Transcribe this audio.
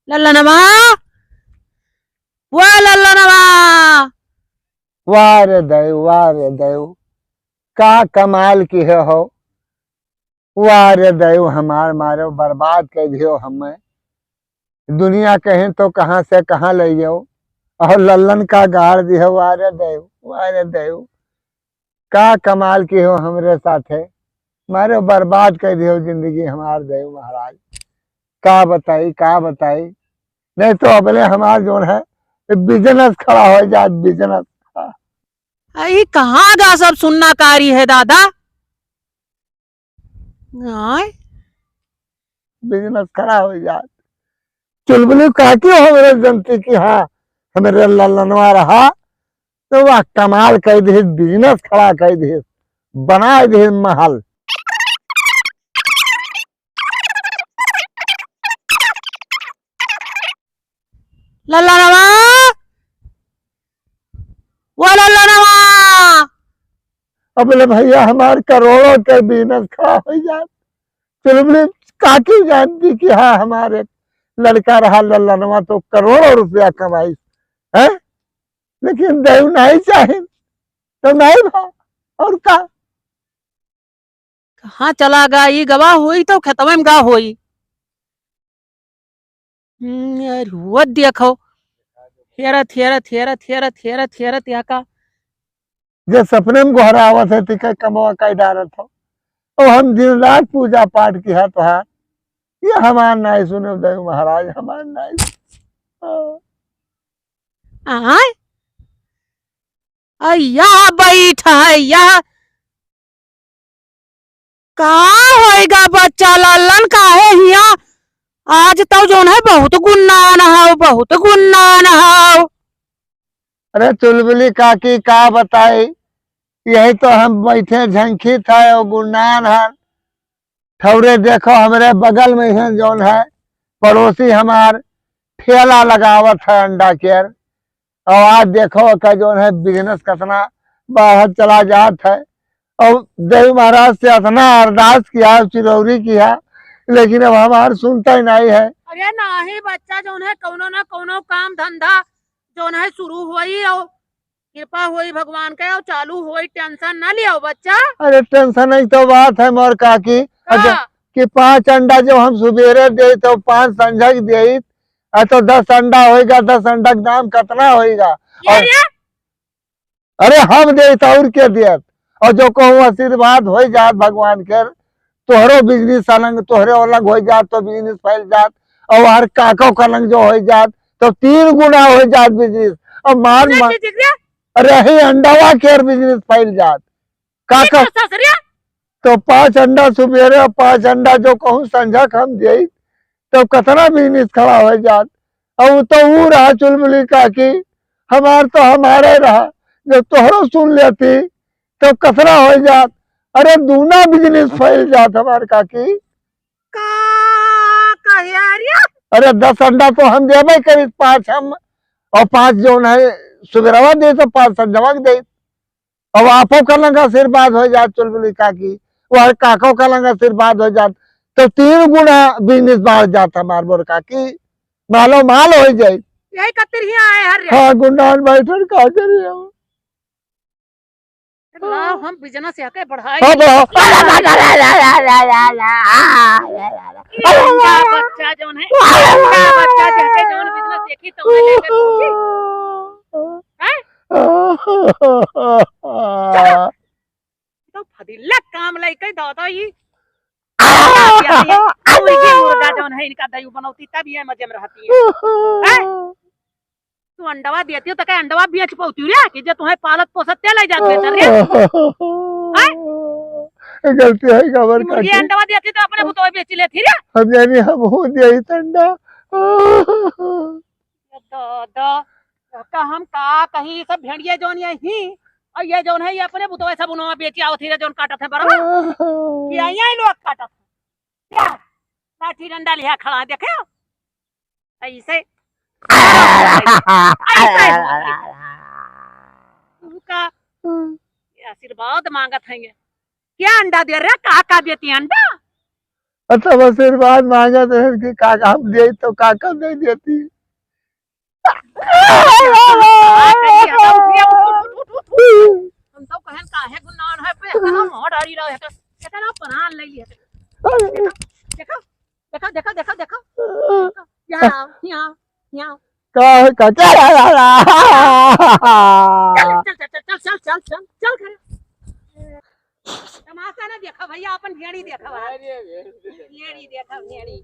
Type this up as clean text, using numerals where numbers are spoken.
लल्लनवा, वाह लल्लनवा। वाह रे देव, वाह रे देव, का कमाल की है हो। वाह रे देव, हमार मारो बर्बाद कर दियो हमें। दुनिया कहें तो कहाँ से कहाँ ले जाओ, और लल्लन का गाड़ दियो। वाह रे देव, वाह रे देव, का कमाल की हो हमरे साथे। मारे बर्बाद कर दियो जिंदगी हमार देव महाराज। का बताई, का बताई। नहीं तो अबले हमार जो है बिजनेस खड़ा हो जाए, बिजनेस। आई कहाँ गा सब सुनना कारी है दादा। आय, बिजनेस खड़ा हो जाए। चुलबुली कहती हो मेरे जनती की, हाँ हमारे लल्लनवा रहा तो वह कमाल कर दी, बिजनेस खड़ा कर दी, बना दी महल। लल्लनवा, वाह लल्लनवा। अब भैया हमारे करोड़ों के बिजनेस खड़ा हो जाए। चुलबुली काकी जानती कि हाँ हमारे लड़का रहा लल्लनवा तो करोड़ों रुपया कमाई है। लेकिन देव नहीं चाहे तो नहीं भा, और का। कहाँ चला गा ये गवाह हुई तो खतम में गा हुई। यार हुआ देखो, हेरत हेरत हेरत हेरत हेरत हेरत या का। जो सपने में गोहरा आवत है तिका कमवा का डारत हो। और हम दिन रात पूजा पाठ किया तो हाँ ये हमार नहीं सुने देव महाराज, हमार नहीं। आय, अय्या बैठा है या का होएगा बच्चा लल्लन का है हिया। आज तो जो है बहुत गुन्नान हाउ, बहुत गुन्नान हाउ। अरे चुलबुली काकी का बताई, यही तो हम बैठे झंखी था और गुनान है। ठौरे देखो हमारे बगल में है जौन है पड़ोसी हमार ठेला लगावत है अंडा के। और आज देखो का जौन है बिजनेस कितना बाहर चला जात है। और देव महाराज से इतना अरदास किया, चिरौरी किया, लेकिन अब हमार सुनता ही नहीं है। अरे नाही बच्चा जो है कौनो ना कौनो काम धंधा जो है शुरू हुई और कृपा हुई भगवान के और चालू हुई, टेंशन ना लियो बच्चा। अरे टेंशन नहीं तो बात है मोर काकी। अच्छा हाँ। कि 5 अंडा जो हम सुबेरे दे तो 5 संझा दे तो 10 अंडा होएगा। 10 अंडा का दाम कितना होएगा। और ये अरे हम दे तो और के दियत। और जो कहूँ आशीर्वाद हो जात भगवान के, तोहरो बिजनेस अलग तोहरे अलग हो जात तो बिजनेस फैल जात। और हर काको कलंग जो हो जात तो 3 गुना हो जात बिजनेस। और मान मान अरे ही अंडावा के बिजनेस फैल जात काका। तो 5 अंडा सुबेरे और 5 अंडा जो कहूँ संझा हम दे तो कितना बिजनेस खड़ा हो जात। और तो वो रहा चुलबुली काकी, हमार तो हमारे रहा। जब तोहरो सुन लेती तो कसरा हो जात। अरे दूना बिजनेस फैल जात हमार काकी। अरे 10 अंडा तो हम देवे करी, 5 हम और 5 जो है सुबेरवा दे तो 5 संजवा दे। अब आपो का लंगा आशीर्वाद हो जात चुलबुली काकी, वह काको का लंगा आशीर्वाद हो जात तो 3 गुना बिजनेस बढ़ जाता हमार बोर काकी। मालो माल हो जाए। यही कतिर ही आए हर हाँ गुंडान बैठन का करी हम। लाओ हम बिजनेस यहाँ के बढ़ाए। हाँ बढ़ाओ। अंडा बच्चा जोन है, अंडा बच्चा जाके जोन बिजनेस देखी तो उन्हें लेके पहुंची हैं। तो फदिल्ला काम लेके दादा ही मुर्गी मुर्गा जोन है इनका दही बनौती तब ये मजे में रहती है। तू अंडवा देती हो तो क्या अंडवा बेच पाती रे कि जो तुम्हें पालत पोसत ते ले जात बेच रे हैं। गलती है खबर मुर्गी काकी। अंडवा देती तो अपने बुतोय बेच लेती रे। हम यानी हम हो दिया ठंडा। दादा का हम का कहीं सब भेड़िए जोन यही और ये जोन है ये अपने बुतोय सब उन्होंने बेची आवत ही रे जोन काटत है बराबर। ये आई लोग काटत क्या लाठी डंडा लिया खड़ा देखे ऐसे ऐसे उनका आशीर्वाद मांगत है। क्या अंडा दे रहे का देती अंडा तब आशीर्वाद मांगा तो है कि काका हम दे तो काका नहीं देती। हम तो कहन काहे गुनान है पे कना मोह डारी रहा है कना परान ले लिया देखो देखो देखो देखो देखो यहाँ यहाँ यहाँ काका चल चल चल चल चल चल चल चल कर तमाशा ना देखो भैया अपन भेड़ी देखो भेड़ी देखो भेड़ी